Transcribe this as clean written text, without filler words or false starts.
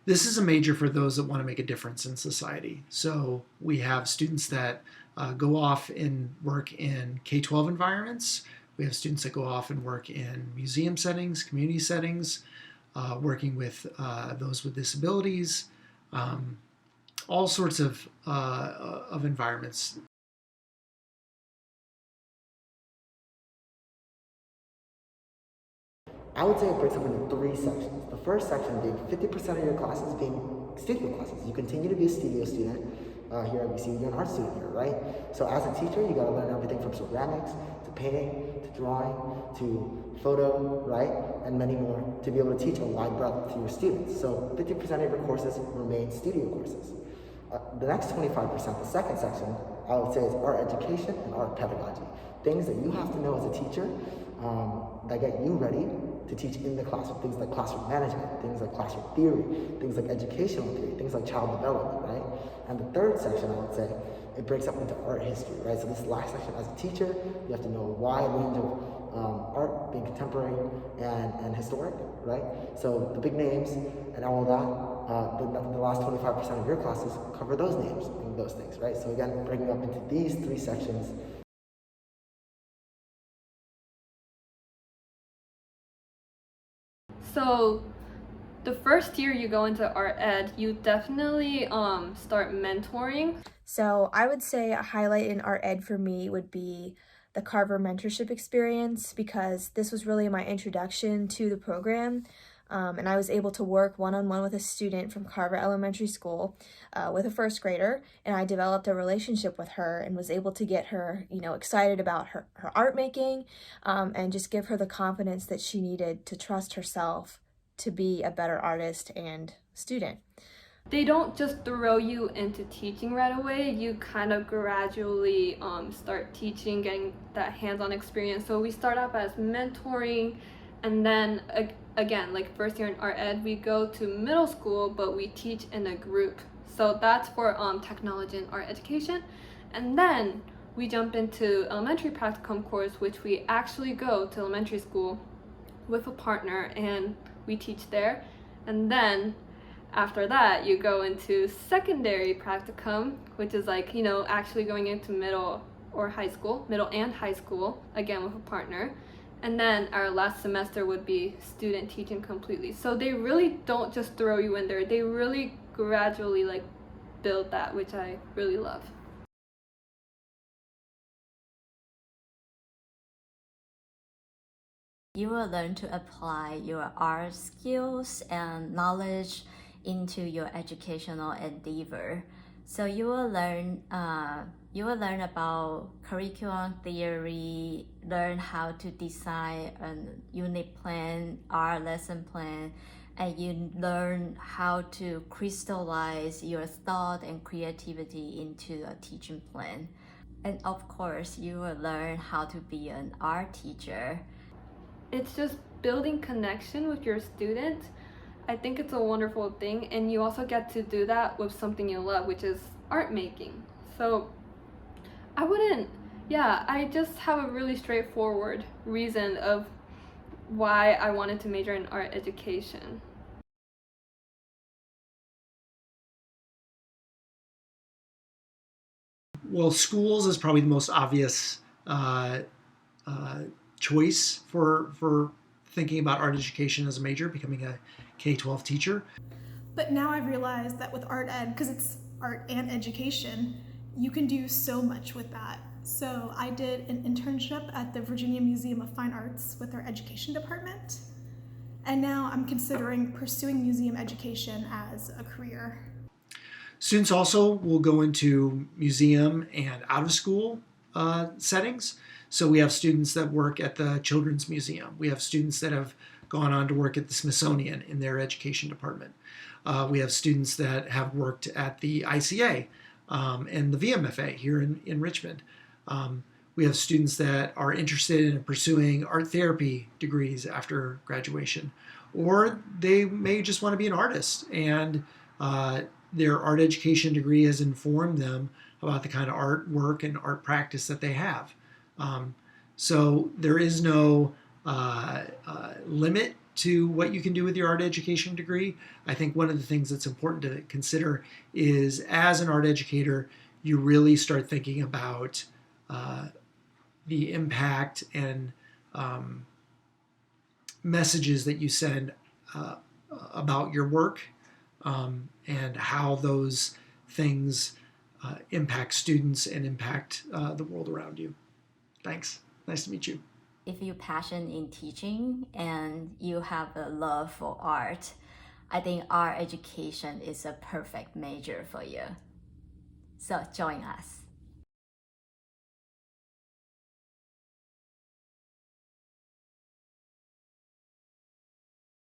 This is a major for those that want to make a difference in society. So we have students that go off and work in K-12 environments. We have students that go off and work in museum settings, community settings, working with those with disabilities, all sorts of environments. I would say it breaks up into three sections. The first section being 50% of your classes being studio classes. You continue to be a studio student here at BC. You're an art student here, right? So as a teacher, you got to learn everything from ceramics to painting to drawing to photo, right? And many more to be able to teach a wide breadth to your students. So 50% of your courses remain studio courses. The next 25%, the second section, I would say is art education and art pedagogy. Things that you have to know as a teacher that get you ready to teach in the classroom. Things like classroom management, things like classroom theory, things like educational theory, things like child development, right? And the third section, I would say, it breaks up into art history, right? So this last section, as a teacher, you have to know a wide range of art, being contemporary and historic, right? So the big names and all of that, the last 25% of your classes cover those names and those things, right? So again, breaking up into these three sections. So the first year you go into art ed, you definitely start mentoring. So I would say a highlight in art ed for me would be the Carver mentorship experience, because this was really my introduction to the program. And I was able to work one-on-one with a student from Carver Elementary School with a first grader, and I developed a relationship with her and was able to get her, excited about her art making, and just give her the confidence that she needed to trust herself to be a better artist and student. They don't just throw you into teaching right away. You kind of gradually start teaching, getting that hands-on experience. So we start off as mentoring, and then again, like first year in art ed, we go to middle school, but we teach in a group. So that's for technology and art education. And then we jump into elementary practicum course, which we actually go to elementary school with a partner and we teach there. And then after that, you go into secondary practicum, which is like, actually going into middle and high school, again with a partner. And then our last semester would be student teaching completely. So they really don't just throw you in there. They really gradually build that, which I really love. You will learn to apply your art skills and knowledge into your educational endeavor. So you will learn about curriculum theory, learn how to design a unit plan, art lesson plan, and you learn how to crystallize your thought and creativity into a teaching plan. And of course, you will learn how to be an art teacher. It's just building connection with your students. I think it's a wonderful thing, and you also get to do that with something you love, which is art making. So I just have a really straightforward reason of why I wanted to major in art education. Well, schools is probably the most obvious choice for thinking about art education as a major, becoming a K-12 teacher. But now I've realized that with art ed, because it's art and education, you can do so much with that. So I did an internship at the Virginia Museum of Fine Arts with their education department. And now I'm considering pursuing museum education as a career. Students also will go into museum and out of school settings. So we have students that work at the Children's Museum. We have students that have gone on to work at the Smithsonian in their education department. We have students that have worked at the ICA and the VMFA here in Richmond. We have students that are interested in pursuing art therapy degrees after graduation, or they may just want to be an artist, and their art education degree has informed them about the kind of artwork and art practice that they have. So there is no limit to what you can do with your art education degree, I think one of the things that's important to consider is, as an art educator, you really start thinking about the impact and messages that you send about your work, and how those things impact students and impact the world around you. Thanks. Nice to meet you. If you're passionate in teaching and you have a love for art, I think art education is a perfect major for you. So join us.